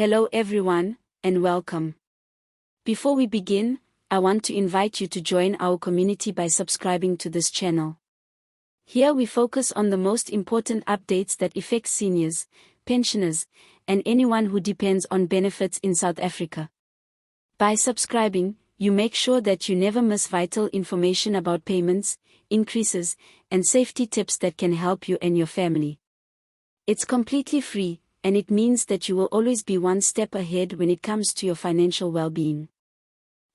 Hello everyone, and welcome. Before we begin, I want to invite you to join our community by subscribing to this channel. Here we focus on the most important updates that affect seniors, pensioners, and anyone who depends on benefits in South Africa. By subscribing, you make sure that you never miss vital information about payments, increases, and safety tips that can help you and your family. It's completely free, and it means that you will always be one step ahead when it comes to your financial well-being.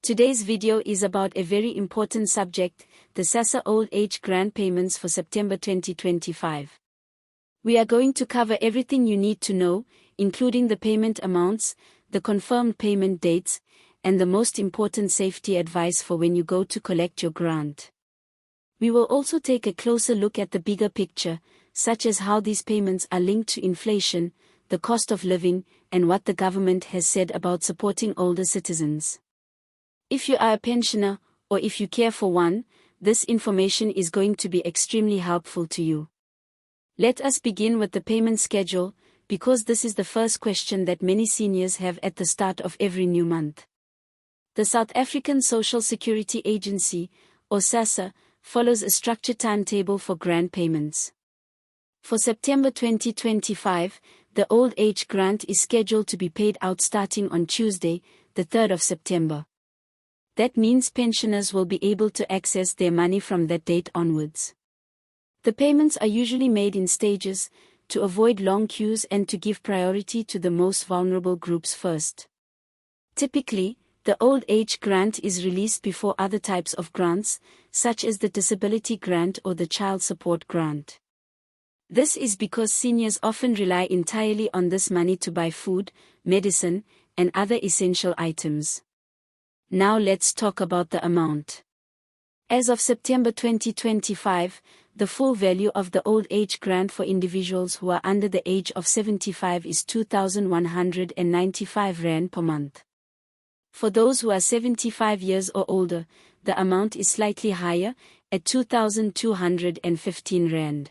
Today's video is about a very important subject, the SASSA Old Age Grant payments for September 2025. We are going to cover everything you need to know, including the payment amounts, the confirmed payment dates, and the most important safety advice for when you go to collect your grant. We will also take a closer look at the bigger picture, such as how these payments are linked to inflation, the cost of living, and what the government has said about supporting older citizens. If you are a pensioner, or if you care for one, this information is going to be extremely helpful to you. Let us begin with the payment schedule, because this is the first question that many seniors have at the start of every new month. The South African Social Security Agency, or SASSA, follows a structured timetable for grant payments. For September 2025, the Old Age Grant is scheduled to be paid out starting on Tuesday, the 3rd of September. That means pensioners will be able to access their money from that date onwards. The payments are usually made in stages, to avoid long queues and to give priority to the most vulnerable groups first. Typically, the Old Age Grant is released before other types of grants, such as the Disability Grant or the Child Support Grant. This is because seniors often rely entirely on this money to buy food, medicine, and other essential items. Now let's talk about the amount. As of September 2025, the full value of the Old Age Grant for individuals who are under the age of 75 is 2,195 Rand per month. For those who are 75 years or older, the amount is slightly higher, at 2,215 Rand.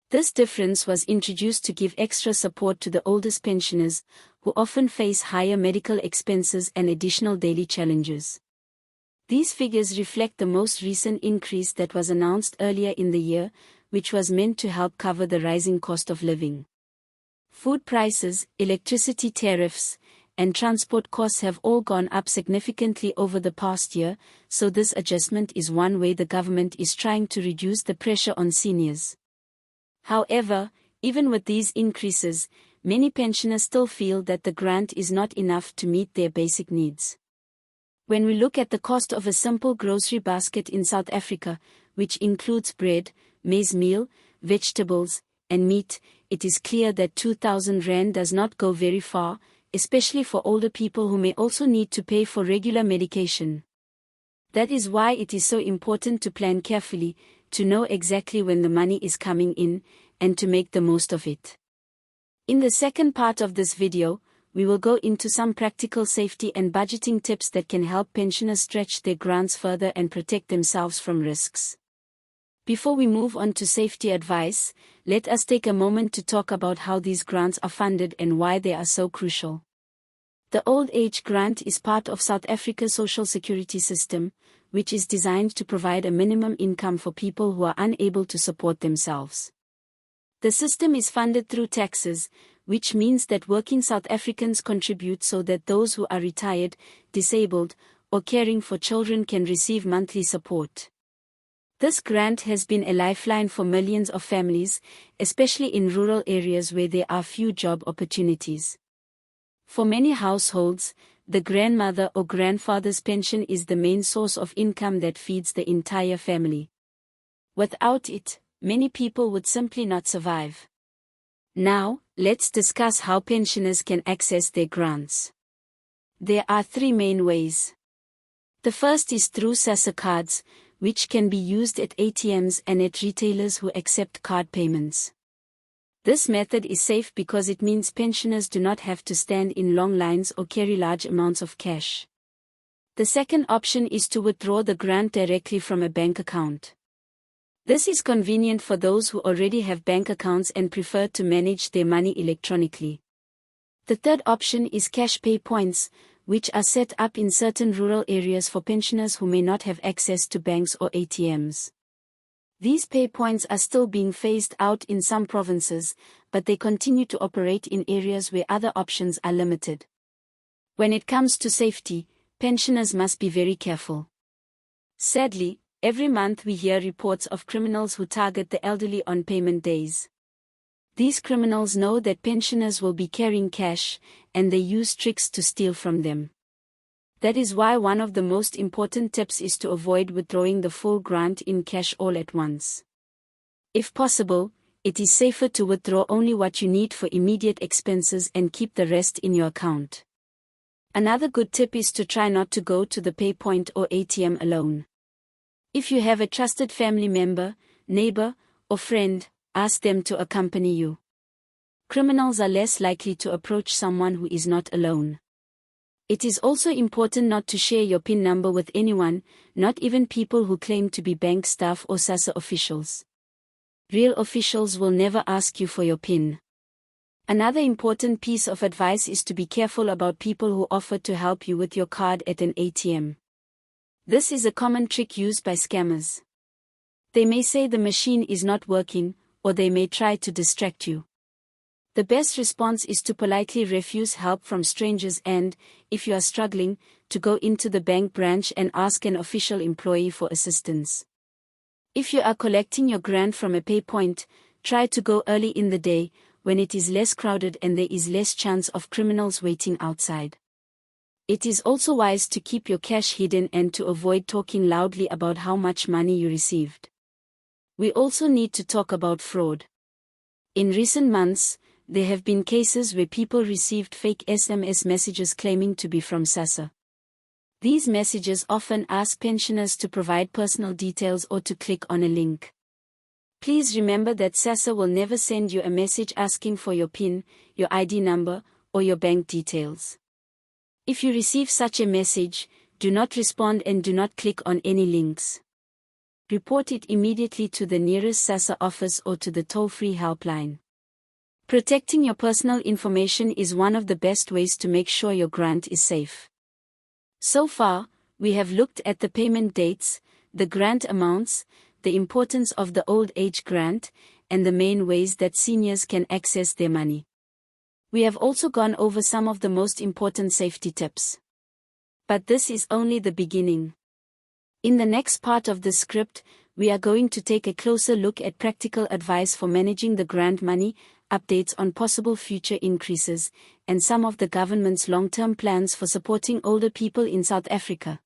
This difference was introduced to give extra support to the oldest pensioners, who often face higher medical expenses and additional daily challenges. These figures reflect the most recent increase that was announced earlier in the year, which was meant to help cover the rising cost of living. Food prices, electricity tariffs, and transport costs have all gone up significantly over the past year, so this adjustment is one way the government is trying to reduce the pressure on seniors. However, even with these increases, many pensioners still feel that the grant is not enough to meet their basic needs. When we look at the cost of a simple grocery basket in South Africa, which includes bread, maize meal, vegetables, and meat, it is clear that 2,000 Rand does not go very far, especially for older people who may also need to pay for regular medication. That is why it is so important to plan carefully, to know exactly when the money is coming in, and to make the most of it. In the second part of this video, we will go into some practical safety and budgeting tips that can help pensioners stretch their grants further and protect themselves from risks. Before we move on to safety advice, let us take a moment to talk about how these grants are funded and why they are so crucial. The Old Age Grant is part of South Africa's social security system, which is designed to provide a minimum income for people who are unable to support themselves. The system is funded through taxes, which means that working South Africans contribute so that those who are retired, disabled, or caring for children can receive monthly support. This grant has been a lifeline for millions of families, especially in rural areas where there are few job opportunities. For many households, the grandmother or grandfather's pension is the main source of income that feeds the entire family. Without it, many people would simply not survive. Now, let's discuss how pensioners can access their grants. There are three main ways. The first is through SASSA cards, which can be used at ATMs and at retailers who accept card payments. This method is safe because it means pensioners do not have to stand in long lines or carry large amounts of cash. The second option is to withdraw the grant directly from a bank account. This is convenient for those who already have bank accounts and prefer to manage their money electronically. The third option is cash pay points, which are set up in certain rural areas for pensioners who may not have access to banks or ATMs. These pay points are still being phased out in some provinces, but they continue to operate in areas where other options are limited. When it comes to safety, pensioners must be very careful. Sadly, every month we hear reports of criminals who target the elderly on payment days. These criminals know that pensioners will be carrying cash, and they use tricks to steal from them. That is why one of the most important tips is to avoid withdrawing the full grant in cash all at once. If possible, it is safer to withdraw only what you need for immediate expenses and keep the rest in your account. Another good tip is to try not to go to the pay point or ATM alone. If you have a trusted family member, neighbor, or friend, ask them to accompany you. Criminals are less likely to approach someone who is not alone. It is also important not to share your PIN number with anyone, not even people who claim to be bank staff or SASSA officials. Real officials will never ask you for your PIN. Another important piece of advice is to be careful about people who offer to help you with your card at an ATM. This is a common trick used by scammers. They may say the machine is not working, or they may try to distract you. The best response is to politely refuse help from strangers and, if you are struggling, to go into the bank branch and ask an official employee for assistance. If you are collecting your grant from a pay point, try to go early in the day, when it is less crowded and there is less chance of criminals waiting outside. It is also wise to keep your cash hidden and to avoid talking loudly about how much money you received. We also need to talk about fraud. In recent months, there have been cases where people received fake SMS messages claiming to be from SASSA. These messages often ask pensioners to provide personal details or to click on a link. Please remember that SASSA will never send you a message asking for your PIN, your ID number, or your bank details. If you receive such a message, do not respond and do not click on any links. Report it immediately to the nearest SASSA office or to the toll-free helpline. Protecting your personal information is one of the best ways to make sure your grant is safe. So far, we have looked at the payment dates, the grant amounts, the importance of the old age grant, and the main ways that seniors can access their money. We have also gone over some of the most important safety tips. But this is only the beginning. In the next part of the script, we are going to take a closer look at practical advice for managing the grant money, updates on possible future increases, and some of the government's long-term plans for supporting older people in South Africa.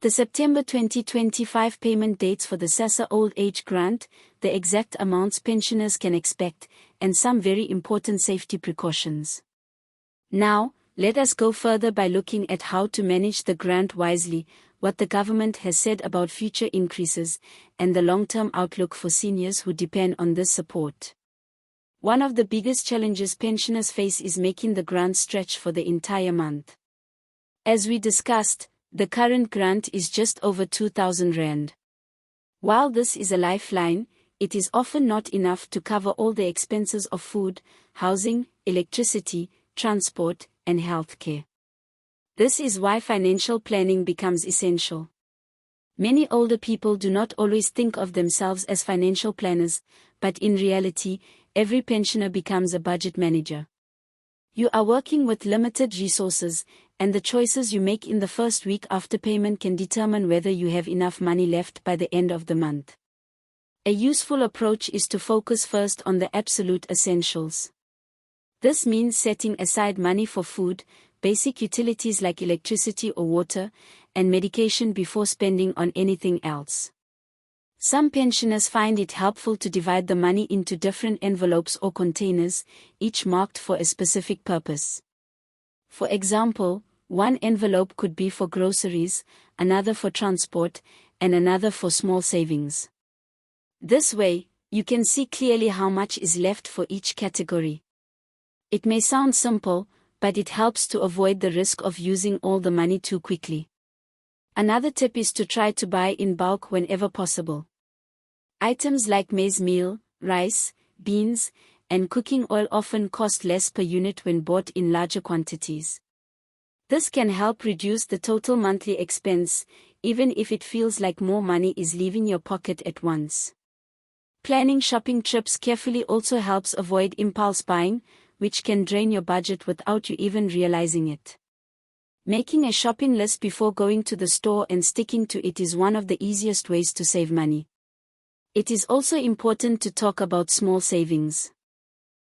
The September 2025 payment dates for the SASSA Old Age Grant, the exact amounts pensioners can expect, and some very important safety precautions. Now, let us go further by looking at how to manage the grant wisely, what the government has said about future increases, and the long-term outlook for seniors who depend on this support. One of the biggest challenges pensioners face is making the grant stretch for the entire month. As we discussed, the current grant is just over 2,000 Rand. While this is a lifeline, it is often not enough to cover all the expenses of food, housing, electricity, transport, and healthcare. This is why financial planning becomes essential. Many older people do not always think of themselves as financial planners, but in reality, every pensioner becomes a budget manager. You are working with limited resources, and the choices you make in the first week after payment can determine whether you have enough money left by the end of the month. A useful approach is to focus first on the absolute essentials. This means setting aside money for food, basic utilities like electricity or water, and medication before spending on anything else. Some pensioners find it helpful to divide the money into different envelopes or containers, each marked for a specific purpose. For example, one envelope could be for groceries, another for transport, and another for small savings. This way, you can see clearly how much is left for each category. It may sound simple, but it helps to avoid the risk of using all the money too quickly. Another tip is to try to buy in bulk whenever possible. Items like maize meal, rice, beans, and cooking oil often cost less per unit when bought in larger quantities. This can help reduce the total monthly expense, even if it feels like more money is leaving your pocket at once. Planning shopping trips carefully also helps avoid impulse buying, which can drain your budget without you even realizing it. Making a shopping list before going to the store and sticking to it is one of the easiest ways to save money. It is also important to talk about small savings.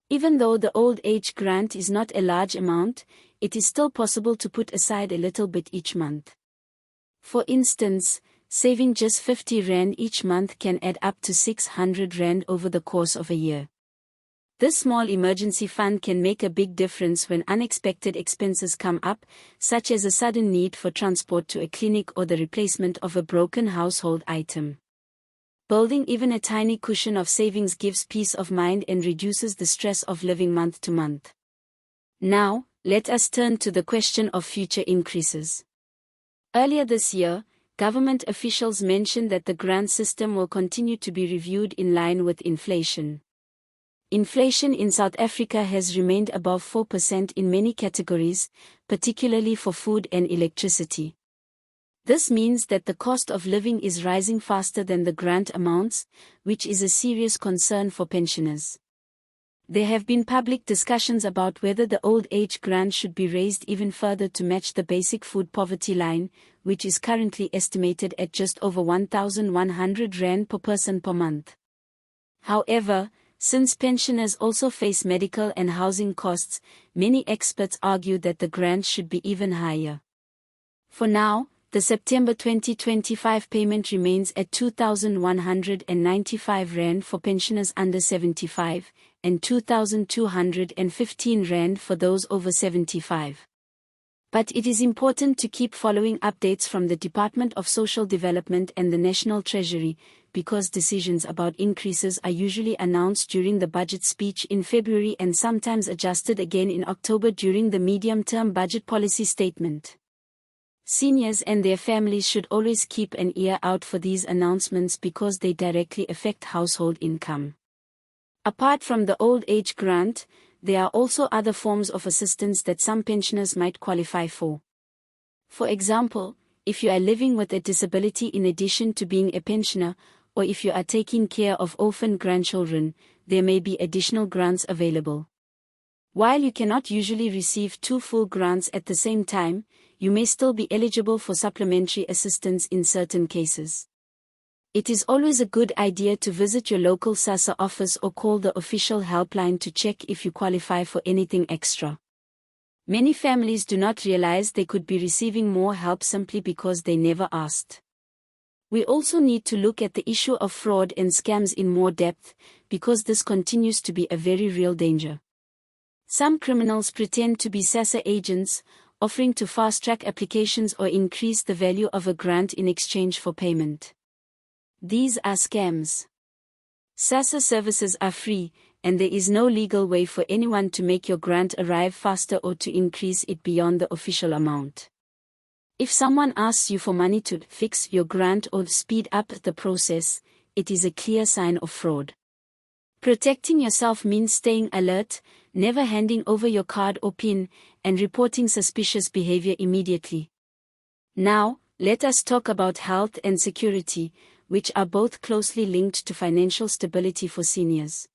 Even though the old age grant is not a large amount, it is still possible to put aside a little bit each month. For instance, saving just 50 Rand each month can add up to 600 Rand over the course of a year. This small emergency fund can make a big difference when unexpected expenses come up, such as a sudden need for transport to a clinic or the replacement of a broken household item. Building even a tiny cushion of savings gives peace of mind and reduces the stress of living month to month. Now, let us turn to the question of future increases. Earlier this year, government officials mentioned that the grant system will continue to be reviewed in line with inflation. Inflation in South Africa has remained above 4% in many categories, particularly for food and electricity. This means that the cost of living is rising faster than the grant amounts, which is a serious concern for pensioners. There have been public discussions about whether the old age grant should be raised even further to match the basic food poverty line, which is currently estimated at just over 1,100 Rand per person per month. However, since pensioners also face medical and housing costs, many experts argue that the grant should be even higher. For now, the September 2025 payment remains at 2,195 Rand for pensioners under 75, and 2,215 Rand for those over 75. But it is important to keep following updates from the Department of Social Development and the National Treasury, because decisions about increases are usually announced during the budget speech in February and sometimes adjusted again in October during the medium-term budget policy statement. Seniors and their families should always keep an ear out for these announcements because they directly affect household income. Apart from the old age grant, there are also other forms of assistance that some pensioners might qualify for. For example, if you are living with a disability in addition to being a pensioner, or if you are taking care of orphan grandchildren, there may be additional grants available. While you cannot usually receive two full grants at the same time, you may still be eligible for supplementary assistance in certain cases. It is always a good idea to visit your local SASSA office or call the official helpline to check if you qualify for anything extra. Many families do not realize they could be receiving more help simply because they never asked. We also need to look at the issue of fraud and scams in more depth, because this continues to be a very real danger. Some criminals pretend to be SASSA agents, offering to fast-track applications or increase the value of a grant in exchange for payment. These are scams. SASSA services are free, and there is no legal way for anyone to make your grant arrive faster or to increase it beyond the official amount. If someone asks you for money to fix your grant or speed up the process, it is a clear sign of fraud. Protecting yourself means staying alert, never handing over your card or PIN, and reporting suspicious behavior immediately. Now, let us talk about health and security, which are both closely linked to financial stability for seniors.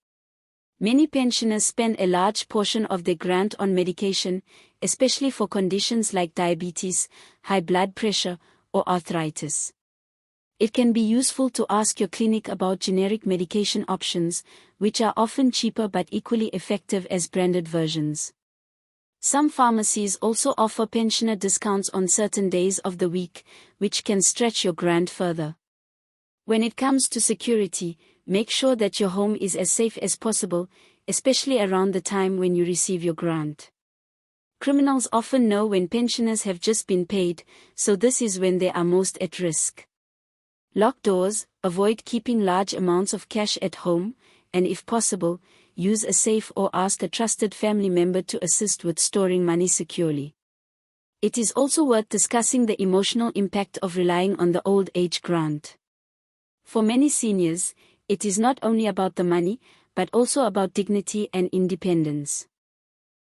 Many pensioners spend a large portion of their grant on medication, especially for conditions like diabetes, high blood pressure, or arthritis. It can be useful to ask your clinic about generic medication options, which are often cheaper but equally effective as branded versions. Some pharmacies also offer pensioner discounts on certain days of the week, which can stretch your grant further. When it comes to security, make sure that your home is as safe as possible, especially around the time when you receive your grant. Criminals often know when pensioners have just been paid, so this is when they are most at risk. Lock doors, avoid keeping large amounts of cash at home, and if possible, use a safe or ask a trusted family member to assist with storing money securely. It is also worth discussing the emotional impact of relying on the old age grant. For many seniors, it is not only about the money, but also about dignity and independence.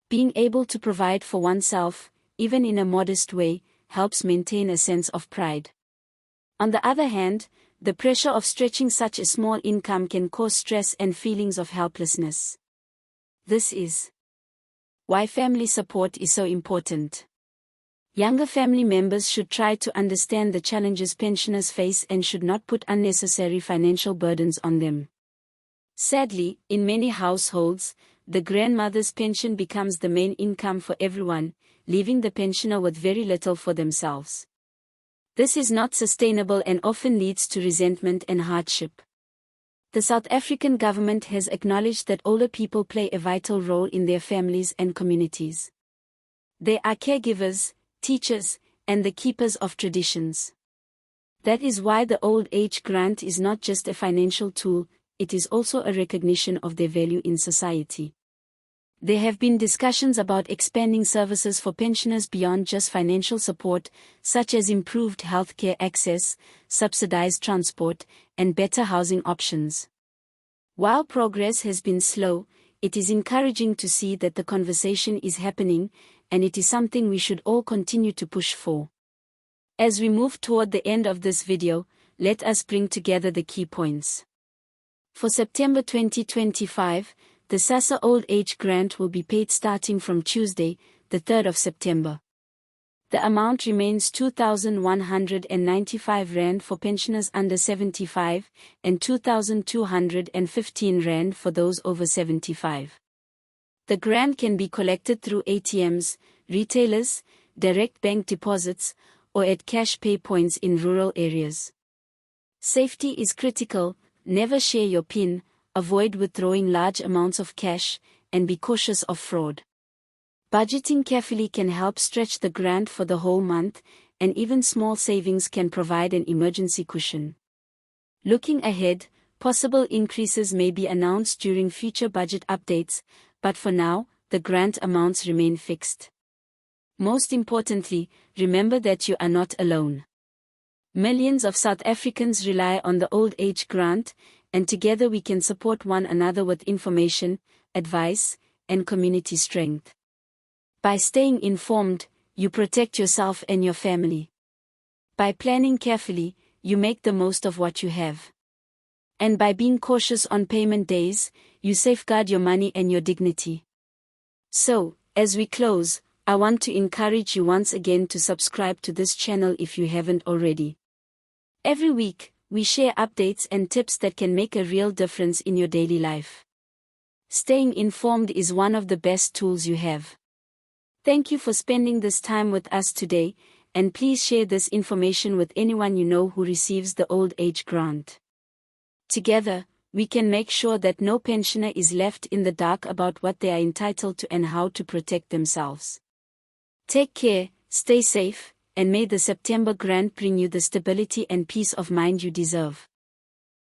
Being able to provide for oneself, even in a modest way, helps maintain a sense of pride. On the other hand, the pressure of stretching such a small income can cause stress and feelings of helplessness. This is why family support is so important. Younger family members should try to understand the challenges pensioners face and should not put unnecessary financial burdens on them. Sadly, in many households, the grandmother's pension becomes the main income for everyone, leaving the pensioner with very little for themselves. This is not sustainable and often leads to resentment and hardship. The South African government has acknowledged that older people play a vital role in their families and communities. They are caregivers, teachers, and the keepers of traditions. That is why the Old Age Grant is not just a financial tool, it is also a recognition of their value in society. There have been discussions about expanding services for pensioners beyond just financial support, such as improved healthcare access, subsidized transport, and better housing options. While progress has been slow, it is encouraging to see that the conversation is happening, and it is something we should all continue to push for. As we move toward the end of this video, let us bring together the key points. For September 2025, the SASSA Old Age Grant will be paid starting from Tuesday, the 3rd of September. The amount remains R2,195 for pensioners under 75 and R2,215 for those over 75. The grant can be collected through ATMs, retailers, direct bank deposits, or at cash pay points in rural areas. Safety is critical. Never share your PIN, avoid withdrawing large amounts of cash, and be cautious of fraud. Budgeting carefully can help stretch the grant for the whole month, and even small savings can provide an emergency cushion. Looking ahead, possible increases may be announced during future budget updates, but for now, the grant amounts remain fixed. Most importantly, remember that you are not alone. Millions of South Africans rely on the Old Age Grant, and together we can support one another with information, advice, and community strength. By staying informed, you protect yourself and your family. By planning carefully, you make the most of what you have. And by being cautious on payment days, you safeguard your money and your dignity. So, as we close, I want to encourage you once again to subscribe to this channel if you haven't already. Every week, we share updates and tips that can make a real difference in your daily life. Staying informed is one of the best tools you have. Thank you for spending this time with us today, and please share this information with anyone you know who receives the Old Age Grant. Together, we can make sure that no pensioner is left in the dark about what they are entitled to and how to protect themselves. Take care, stay safe, and may the September grant bring you the stability and peace of mind you deserve.